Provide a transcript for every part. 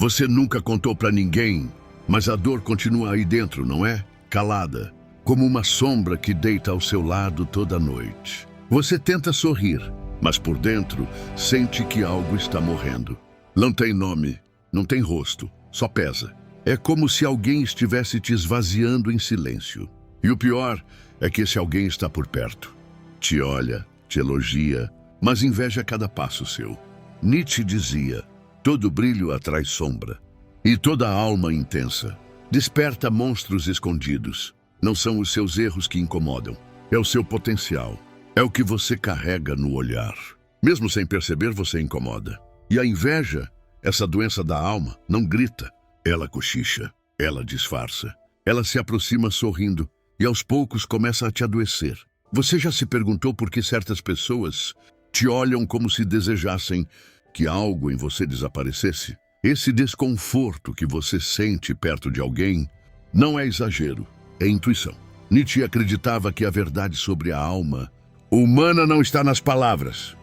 Você nunca contou pra ninguém, mas a dor continua aí dentro, não é? Calada, como uma sombra que deita ao seu lado toda noite. Você tenta sorrir, mas por dentro sente que algo está morrendo. Não tem nome, não tem rosto, só pesa. É como se alguém estivesse te esvaziando em silêncio. E o pior é que esse alguém está por perto. Te olha, te elogia, mas inveja cada passo seu. Nietzsche dizia: todo brilho atrai sombra, e toda alma intensa desperta monstros escondidos. Não são os seus erros que incomodam, é o seu potencial, é o que você carrega no olhar. Mesmo sem perceber, você incomoda. E a inveja, essa doença da alma, não grita. Ela cochicha, ela disfarça, ela se aproxima sorrindo e aos poucos começa a te adoecer. Você já se perguntou por que certas pessoas te olham como se desejassem que algo em você desaparecesse? Esse desconforto que você sente perto de alguém não é exagero, é intuição. Nietzsche acreditava que a verdade sobre a alma humana não está nas palavras,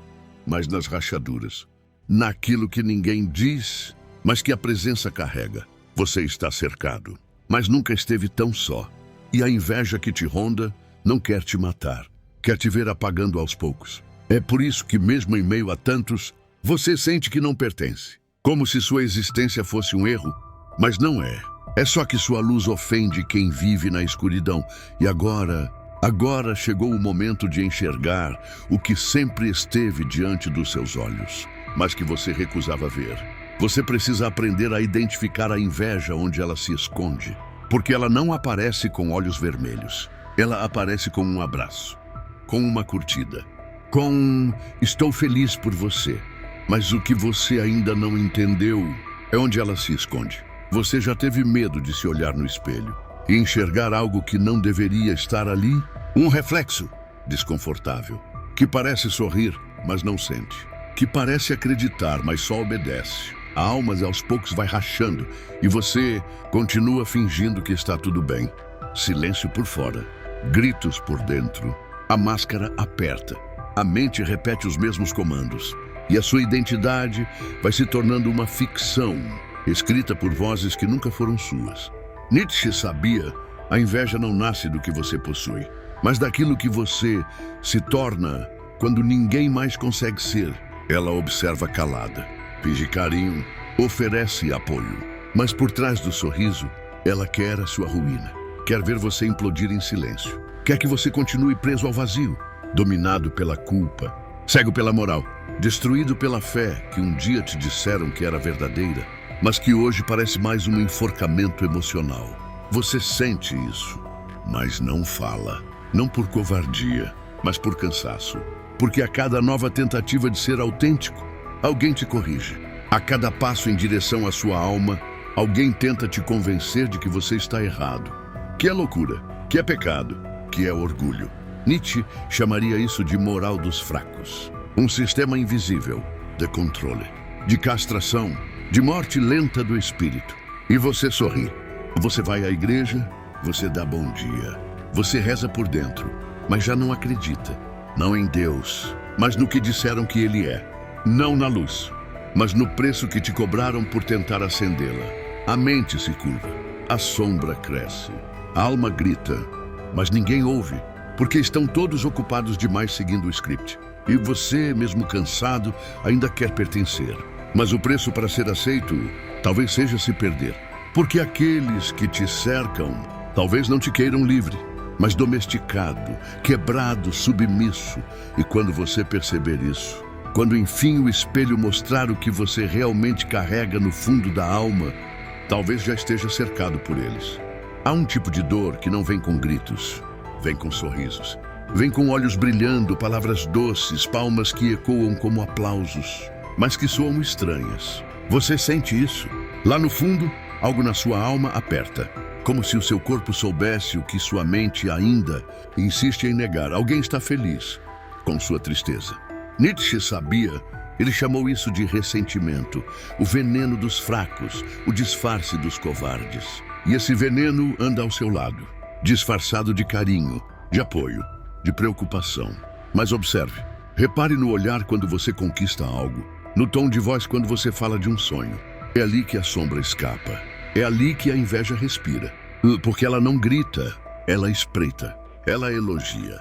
mas nas rachaduras, naquilo que ninguém diz, mas que a presença carrega. Você está cercado, mas nunca esteve tão só. E a inveja que te ronda não quer te matar, quer te ver apagando aos poucos. É por isso que mesmo em meio a tantos, você sente que não pertence, como se sua existência fosse um erro, mas não é. É só que sua luz ofende quem vive na escuridão. E agora chegou o momento de enxergar o que sempre esteve diante dos seus olhos, mas que você recusava ver. Você precisa aprender a identificar a inveja onde ela se esconde, porque ela não aparece com olhos vermelhos. Ela aparece com um abraço, com uma curtida, com "estou feliz por você". Mas o que você ainda não entendeu é onde ela se esconde. Você já teve medo de se olhar no espelho e enxergar algo que não deveria estar ali? Um reflexo desconfortável, que parece sorrir, mas não sente, que parece acreditar, mas só obedece. A alma aos poucos vai rachando e você continua fingindo que está tudo bem. Silêncio por fora, gritos por dentro. A máscara aperta, a mente repete os mesmos comandos e a sua identidade vai se tornando uma ficção, escrita por vozes que nunca foram suas. Nietzsche sabia: a inveja não nasce do que você possui, mas daquilo que você se torna quando ninguém mais consegue ser. Ela observa calada, finge carinho, oferece apoio, mas por trás do sorriso, ela quer a sua ruína. Quer ver você implodir em silêncio. Quer que você continue preso ao vazio, dominado pela culpa, cego pela moral, destruído pela fé que um dia te disseram que era verdadeira, mas que hoje parece mais um enforcamento emocional. Você sente isso, mas não fala. Não por covardia, mas por cansaço. Porque a cada nova tentativa de ser autêntico, alguém te corrige. A cada passo em direção à sua alma, alguém tenta te convencer de que você está errado, que é loucura, que é pecado, que é orgulho. Nietzsche chamaria isso de moral dos fracos. Um sistema invisível de controle, de castração, de morte lenta do espírito. E você sorri. Você vai à igreja, você dá bom dia. Você reza por dentro, mas já não acredita. Não em Deus, mas no que disseram que Ele é. Não na luz, mas no preço que te cobraram por tentar acendê-la. A mente se curva, a sombra cresce, a alma grita, mas ninguém ouve, porque estão todos ocupados demais seguindo o script. E você, mesmo cansado, ainda quer pertencer. Mas o preço para ser aceito talvez seja se perder. Porque aqueles que te cercam talvez não te queiram livre, mas domesticado, quebrado, submisso. E quando você perceber isso, quando enfim o espelho mostrar o que você realmente carrega no fundo da alma, talvez já esteja cercado por eles. Há um tipo de dor que não vem com gritos, vem com sorrisos. Vem com olhos brilhando, palavras doces, palmas que ecoam como aplausos, mas que soam estranhas. Você sente isso? Lá no fundo, algo na sua alma aperta, como se o seu corpo soubesse o que sua mente ainda insiste em negar. Alguém está feliz com sua tristeza. Nietzsche sabia, ele chamou isso de ressentimento, o veneno dos fracos, o disfarce dos covardes. E esse veneno anda ao seu lado, disfarçado de carinho, de apoio, de preocupação. Mas observe, repare no olhar quando você conquista algo, no tom de voz quando você fala de um sonho, É ali que a sombra escapa. É ali que a inveja respira. Porque ela não grita, ela espreita, ela elogia.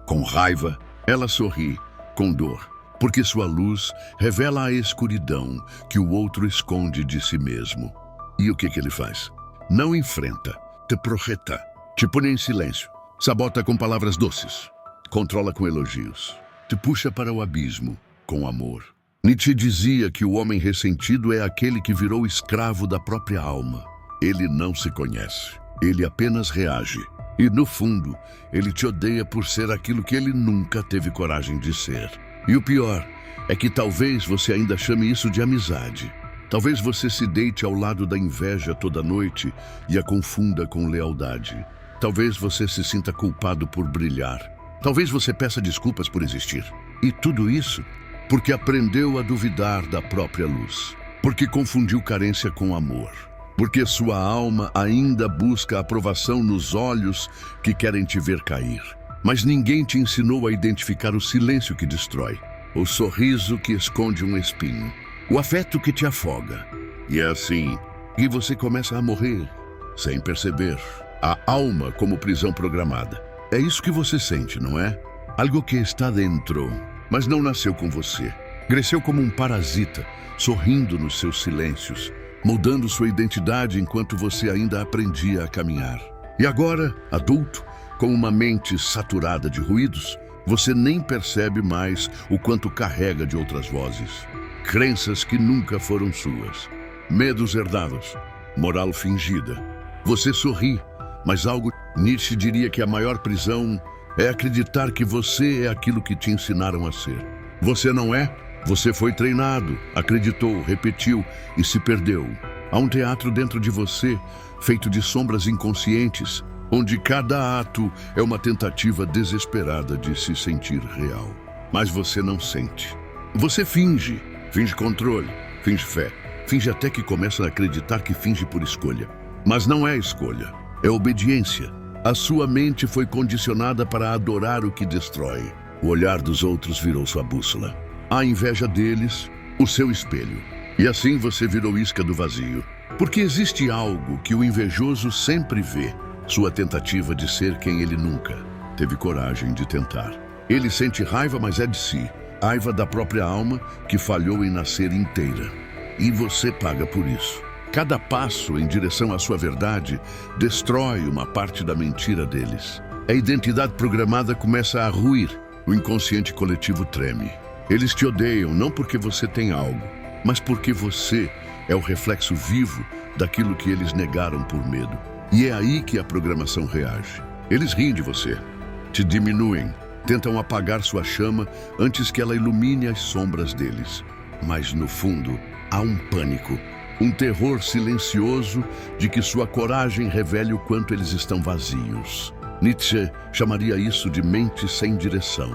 Com raiva, ela sorri, com dor. Porque sua luz revela a escuridão que o outro esconde de si mesmo. E o que ele faz? Não enfrenta, te projeta, te põe em silêncio, sabota com palavras doces, controla com elogios, te puxa para o abismo com amor. Nietzsche dizia que o homem ressentido é aquele que virou escravo da própria alma. Ele não se conhece, ele apenas reage. E no fundo, ele te odeia por ser aquilo que ele nunca teve coragem de ser. E o pior é que talvez você ainda chame isso de amizade. Talvez você se deite ao lado da inveja toda noite e a confunda com lealdade. Talvez você se sinta culpado por brilhar. Talvez você peça desculpas por existir. E tudo isso porque aprendeu a duvidar da própria luz. Porque confundiu carência com amor. Porque sua alma ainda busca a aprovação nos olhos que querem te ver cair. Mas ninguém te ensinou a identificar o silêncio que destrói, o sorriso que esconde um espinho, o afeto que te afoga. E é assim que você começa a morrer, sem perceber. A alma como prisão programada. É isso que você sente, não é? Algo que está dentro, mas não nasceu com você. Cresceu como um parasita, sorrindo nos seus silêncios, mudando sua identidade enquanto você ainda aprendia a caminhar. E agora, adulto, com uma mente saturada de ruídos, você nem percebe mais o quanto carrega de outras vozes. Crenças que nunca foram suas. Medos herdados. Moral fingida. Você sorri, mas algo... Nietzsche diria que a maior prisão é acreditar que você é aquilo que te ensinaram a ser. Você não é. Você foi treinado, acreditou, repetiu e se perdeu. Há um teatro dentro de você, feito de sombras inconscientes, onde cada ato é uma tentativa desesperada de se sentir real. Mas você não sente. Você finge controle, finge fé, finge até que começa a acreditar que finge por escolha. Mas não é escolha, é obediência. A sua mente foi condicionada para adorar o que destrói. O olhar dos outros virou sua bússola. A inveja deles, o seu espelho. E assim você virou isca do vazio. Porque existe algo que o invejoso sempre vê. Sua tentativa de ser quem ele nunca teve coragem de tentar. Ele sente raiva, mas é de si. Raiva da própria alma que falhou em nascer inteira. E você paga por isso. Cada passo em direção à sua verdade destrói uma parte da mentira deles. A identidade programada começa a ruir. O inconsciente coletivo treme. Eles te odeiam não porque você tem algo, mas porque você é o reflexo vivo daquilo que eles negaram por medo. E é aí que a programação reage. Eles riem de você, te diminuem, tentam apagar sua chama antes que ela ilumine as sombras deles. Mas no fundo, há um pânico, um terror silencioso de que sua coragem revele o quanto eles estão vazios. Nietzsche chamaria isso de mente sem direção.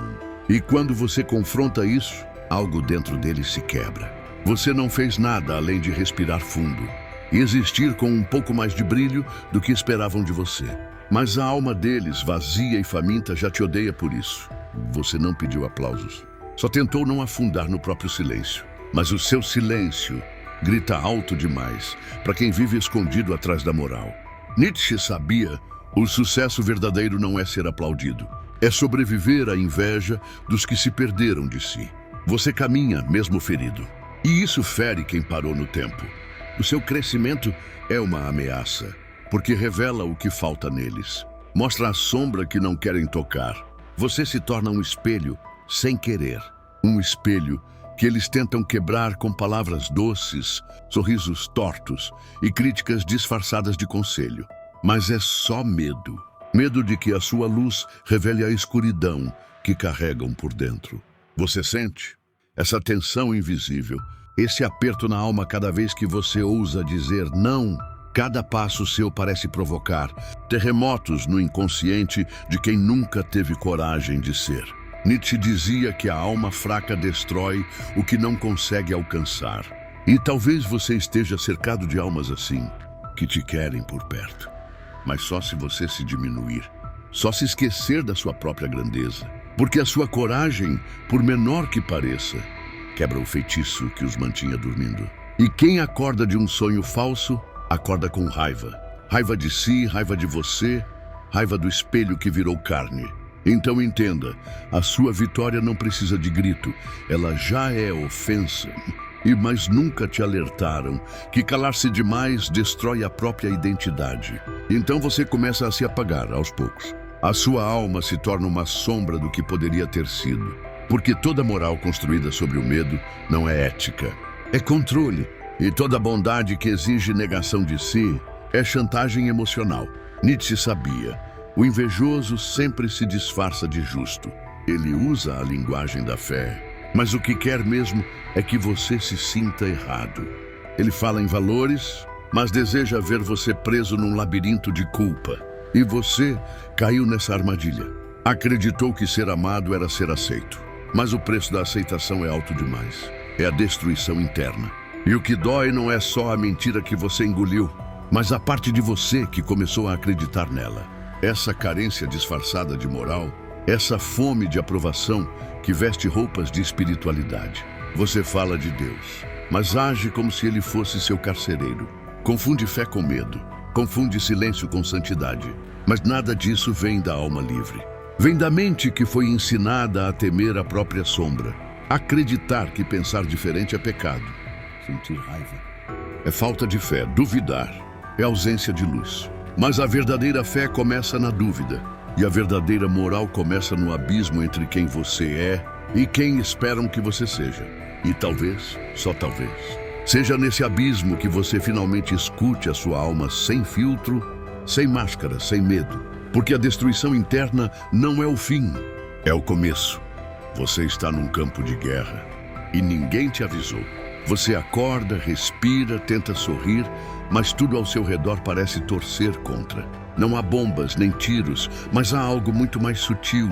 E quando você confronta isso, algo dentro dele se quebra. Você não fez nada além de respirar fundo e existir com um pouco mais de brilho do que esperavam de você. Mas a alma deles, vazia e faminta, já te odeia por isso. Você não pediu aplausos. Só tentou não afundar no próprio silêncio. Mas o seu silêncio grita alto demais para quem vive escondido atrás da moral. Nietzsche sabia: o sucesso verdadeiro não é ser aplaudido. É sobreviver à inveja dos que se perderam de si. Você caminha mesmo ferido. E isso fere quem parou no tempo. O seu crescimento é uma ameaça, porque revela o que falta neles. Mostra a sombra que não querem tocar. Você se torna um espelho sem querer. Um espelho que eles tentam quebrar com palavras doces, sorrisos tortos e críticas disfarçadas de conselho. Mas é só medo. Medo de que a sua luz revele a escuridão que carregam por dentro. Você sente essa tensão invisível, esse aperto na alma cada vez que você ousa dizer não. Cada passo seu parece provocar terremotos no inconsciente de quem nunca teve coragem de ser. Nietzsche dizia que a alma fraca destrói o que não consegue alcançar. E talvez você esteja cercado de almas assim, que te querem por perto. Mas só se você se diminuir, só se esquecer da sua própria grandeza. Porque a sua coragem, por menor que pareça, quebra o feitiço que os mantinha dormindo. E quem acorda de um sonho falso, acorda com raiva. Raiva de si, raiva de você, raiva do espelho que virou carne. Então entenda, a sua vitória não precisa de grito, ela já é ofensa. Mas nunca te alertaram que calar-se demais destrói a própria identidade. Então você começa a se apagar aos poucos. A sua alma se torna uma sombra do que poderia ter sido. Porque toda moral construída sobre o medo não é ética, é controle. E toda bondade que exige negação de si é chantagem emocional. Nietzsche sabia, o invejoso sempre se disfarça de justo. Ele usa a linguagem da fé. Mas o que quer mesmo é que você se sinta errado. Ele fala em valores, mas deseja ver você preso num labirinto de culpa. E você caiu nessa armadilha. Acreditou que ser amado era ser aceito. Mas o preço da aceitação é alto demais. É a destruição interna. E o que dói não é só a mentira que você engoliu, mas a parte de você que começou a acreditar nela. Essa carência disfarçada de moral, essa fome de aprovação que veste roupas de espiritualidade. Você fala de Deus, mas age como se ele fosse seu carcereiro. Confunde fé com medo, confunde silêncio com santidade. Mas nada disso vem da alma livre. Vem da mente que foi ensinada a temer a própria sombra. Acreditar que pensar diferente é pecado. Sentir raiva é falta de fé. Duvidar é ausência de luz. Mas a verdadeira fé começa na dúvida. E a verdadeira moral começa no abismo entre quem você é e quem esperam que você seja. E talvez, só talvez, seja nesse abismo que você finalmente escute a sua alma sem filtro, sem máscara, sem medo. Porque a destruição interna não é o fim, é o começo. Você está num campo de guerra e ninguém te avisou. Você acorda, respira, tenta sorrir, mas tudo ao seu redor parece torcer contra. Não há bombas nem tiros, mas há algo muito mais sutil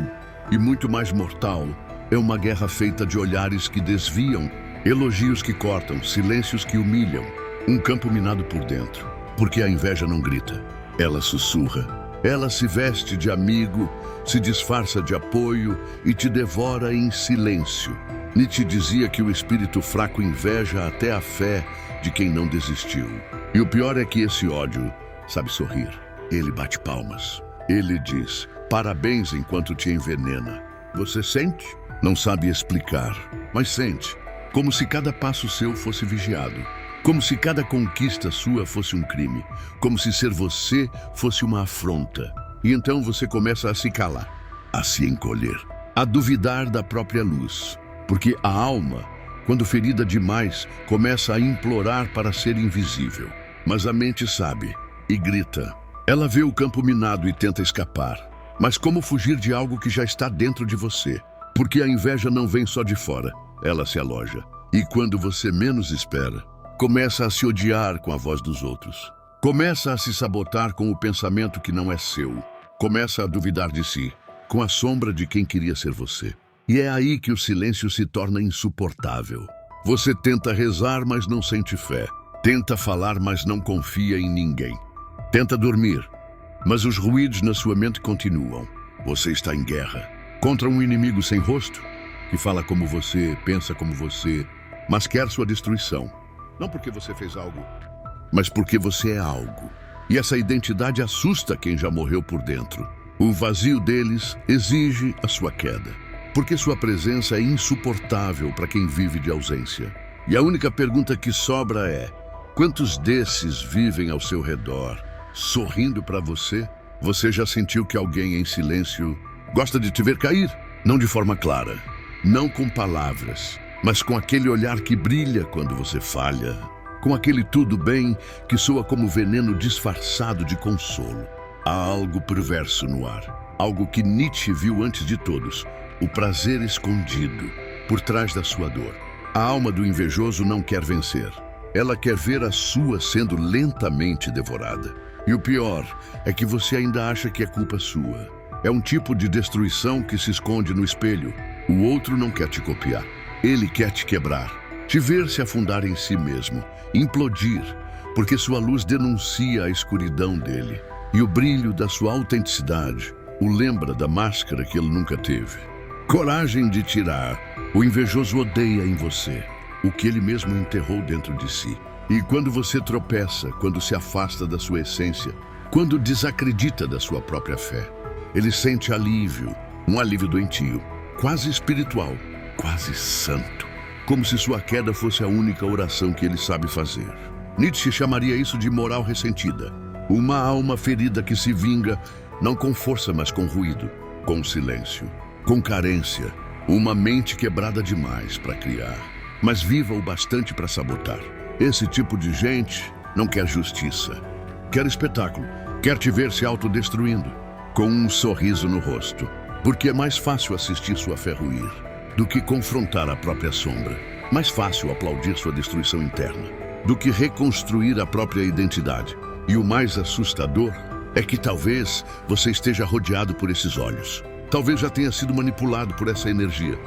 e muito mais mortal. É uma guerra feita de olhares que desviam, elogios que cortam, silêncios que humilham. Um campo minado por dentro, porque a inveja não grita. Ela sussurra. Ela se veste de amigo, se disfarça de apoio e te devora em silêncio. Nietzsche dizia que o espírito fraco inveja até a fé de quem não desistiu. E o pior é que esse ódio sabe sorrir. Ele bate palmas. Ele diz, parabéns enquanto te envenena. Você sente? Não sabe explicar, mas sente. Como se cada passo seu fosse vigiado. Como se cada conquista sua fosse um crime. Como se ser você fosse uma afronta. E então você começa a se calar, a se encolher, a duvidar da própria luz. Porque a alma, quando ferida demais, começa a implorar para ser invisível. Mas a mente sabe e grita. Ela vê o campo minado e tenta escapar. Mas como fugir de algo que já está dentro de você? Porque a inveja não vem só de fora, ela se aloja. E quando você menos espera, começa a se odiar com a voz dos outros. Começa a se sabotar com o pensamento que não é seu. Começa a duvidar de si, com a sombra de quem queria ser você. E é aí que o silêncio se torna insuportável. Você tenta rezar, mas não sente fé. Tenta falar, mas não confia em ninguém. Tenta dormir, mas os ruídos na sua mente continuam. Você está em guerra contra um inimigo sem rosto, que fala como você, pensa como você, mas quer sua destruição. Não porque você fez algo, mas porque você é algo. E essa identidade assusta quem já morreu por dentro. O vazio deles exige a sua queda, porque sua presença é insuportável para quem vive de ausência. E a única pergunta que sobra é: quantos desses vivem ao seu redor, sorrindo para você? Você já sentiu que alguém em silêncio gosta de te ver cair? Não de forma clara, não com palavras, mas com aquele olhar que brilha quando você falha, com aquele tudo bem que soa como veneno disfarçado de consolo. Há algo perverso no ar, algo que Nietzsche viu antes de todos, o prazer escondido por trás da sua dor. A alma do invejoso não quer vencer. Ela quer ver a sua sendo lentamente devorada. E o pior é que você ainda acha que é culpa sua. É um tipo de destruição que se esconde no espelho. O outro não quer te copiar. Ele quer te quebrar, te ver se afundar em si mesmo, implodir, porque sua luz denuncia a escuridão dele. E o brilho da sua autenticidade o lembra da máscara que ele nunca teve. Coragem de tirar. O invejoso odeia em você. o que ele mesmo enterrou dentro de si. E quando você tropeça, quando se afasta da sua essência, quando desacredita da sua própria fé, ele sente alívio, um alívio doentio, quase espiritual, quase santo, como se sua queda fosse a única oração que ele sabe fazer. Nietzsche chamaria isso de moral ressentida, uma alma ferida que se vinga, não com força, mas com ruído, com silêncio, com carência, uma mente quebrada demais para criar, mas viva o bastante para sabotar. Esse tipo de gente não quer justiça, quer espetáculo, quer te ver se autodestruindo, com um sorriso no rosto, porque é mais fácil assistir sua fé ruir do que confrontar a própria sombra. Mais fácil aplaudir sua destruição interna do que reconstruir a própria identidade. E o mais assustador é que talvez você esteja rodeado por esses olhos. Talvez já tenha sido manipulado por essa energia.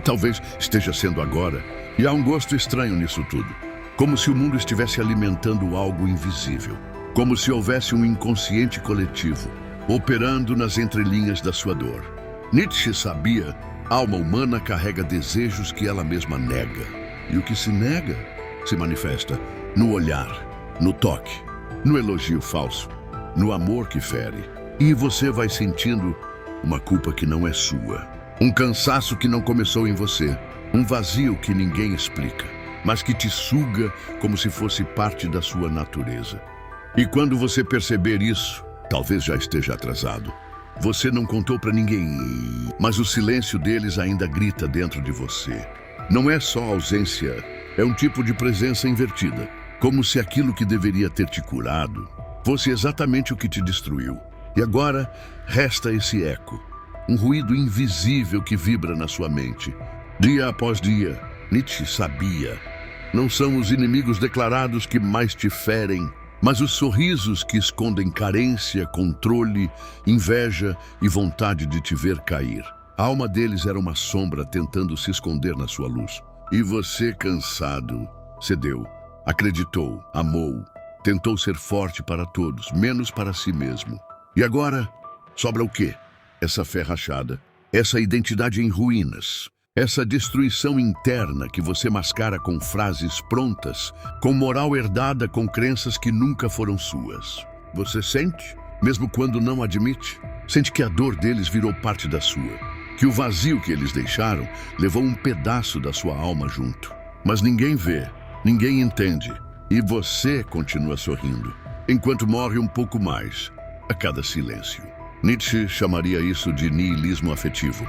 Talvez esteja sendo agora. E há um gosto estranho nisso tudo. Como se o mundo estivesse alimentando algo invisível. Como se houvesse um inconsciente coletivo, operando nas entrelinhas da sua dor. Nietzsche sabia, a alma humana carrega desejos que ela mesma nega. E o que se nega se manifesta no olhar, no toque, no elogio falso, no amor que fere. E você vai sentindo uma culpa que não é sua, um cansaço que não começou em você, um vazio que ninguém explica, mas que te suga como se fosse parte da sua natureza. E quando você perceber isso, talvez já esteja atrasado. Você não contou para ninguém, mas o silêncio deles ainda grita dentro de você. Não é só ausência, é um tipo de presença invertida, como se aquilo que deveria ter te curado fosse exatamente o que te destruiu. E agora resta esse eco, um ruído invisível que vibra na sua mente. Dia após dia, Nietzsche sabia. Não são os inimigos declarados que mais te ferem, mas os sorrisos que escondem carência, controle, inveja e vontade de te ver cair. A alma deles era uma sombra tentando se esconder na sua luz. E você, cansado, cedeu, acreditou, amou, tentou ser forte para todos, menos para si mesmo. E agora, sobra o quê? Essa fé rachada, essa identidade em ruínas, essa destruição interna que você mascara com frases prontas, com moral herdada, com crenças que nunca foram suas. Você sente, mesmo quando não admite, sente que a dor deles virou parte da sua, que o vazio que eles deixaram levou um pedaço da sua alma junto. Mas ninguém vê, ninguém entende, e você continua sorrindo, enquanto morre um pouco mais a cada silêncio. Nietzsche chamaria isso de niilismo afetivo.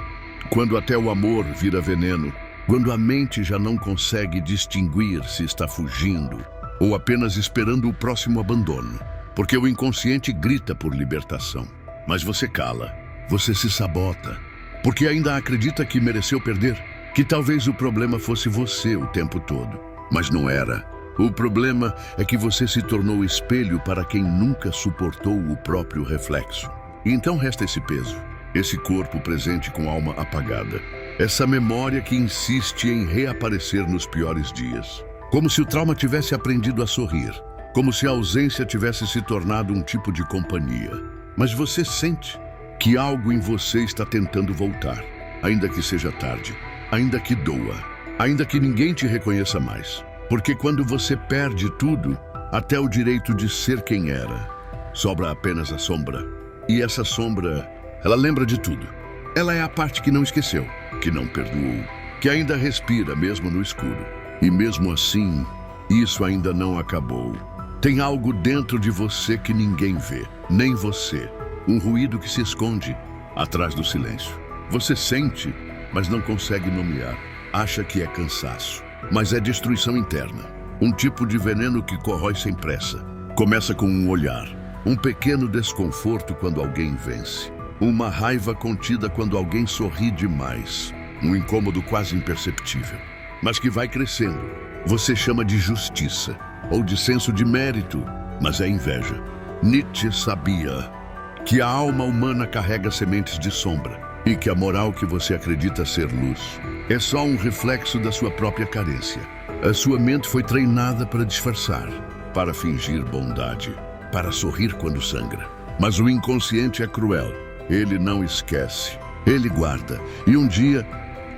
Quando até o amor vira veneno, quando a mente já não consegue distinguir se está fugindo ou apenas esperando o próximo abandono, porque o inconsciente grita por libertação. Mas você cala, você se sabota, porque ainda acredita que mereceu perder, que talvez o problema fosse você o tempo todo. Mas não era. O problema é que você se tornou espelho para quem nunca suportou o próprio reflexo. E então resta esse peso, esse corpo presente com alma apagada, essa memória que insiste em reaparecer nos piores dias. Como se o trauma tivesse aprendido a sorrir, como se a ausência tivesse se tornado um tipo de companhia. Mas você sente que algo em você está tentando voltar, ainda que seja tarde, ainda que doa, ainda que ninguém te reconheça mais. Porque quando você perde tudo, até o direito de ser quem era, sobra apenas a sombra. E essa sombra, ela lembra de tudo. Ela é a parte que não esqueceu, que não perdoou, que ainda respira mesmo no escuro. E mesmo assim, isso ainda não acabou. Tem algo dentro de você que ninguém vê, nem você. Um ruído que se esconde atrás do silêncio. Você sente, mas não consegue nomear. Acha que é cansaço, mas é destruição interna. Um tipo de veneno que corrói sem pressa. Começa com um olhar, um pequeno desconforto quando alguém vence, uma raiva contida quando alguém sorri demais, um incômodo quase imperceptível, mas que vai crescendo. Você chama de justiça ou de senso de mérito, mas é inveja. Nietzsche sabia que a alma humana carrega sementes de sombra e que a moral que você acredita ser luz é só um reflexo da sua própria carência. A sua mente foi treinada para disfarçar, para fingir bondade, para sorrir quando sangra. Mas o inconsciente é cruel. Ele não esquece, ele guarda, e um dia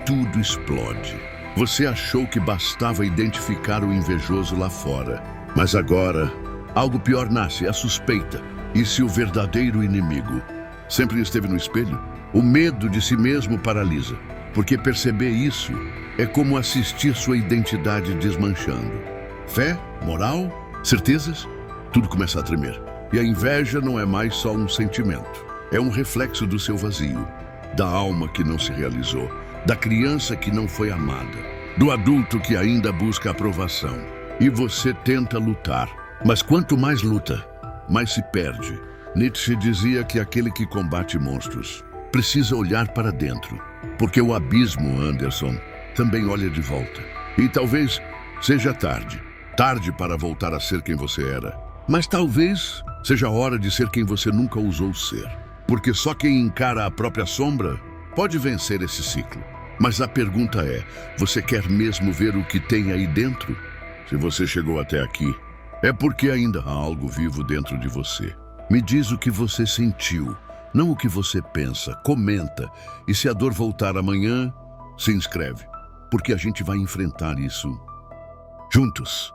tudo explode. Você achou que bastava identificar o invejoso lá fora. Mas agora, algo pior nasce, a suspeita. E se o verdadeiro inimigo sempre esteve no espelho? O medo de si mesmo paralisa, porque perceber isso é como assistir sua identidade desmanchando. Fé, moral, certezas, tudo começa a tremer. E a inveja não é mais só um sentimento. É um reflexo do seu vazio, da alma que não se realizou, da criança que não foi amada, do adulto que ainda busca aprovação. E você tenta lutar, mas quanto mais luta, mais se perde. Nietzsche dizia que aquele que combate monstros precisa olhar para dentro, porque o abismo, Anderson, também olha de volta. E talvez seja tarde para voltar a ser quem você era. Mas talvez seja hora de ser quem você nunca ousou ser. Porque só quem encara a própria sombra pode vencer esse ciclo. Mas a pergunta é, você quer mesmo ver o que tem aí dentro? Se você chegou até aqui, é porque ainda há algo vivo dentro de você. Me diz o que você sentiu, não o que você pensa. Comenta. E se a dor voltar amanhã, se inscreve. Porque a gente vai enfrentar isso juntos.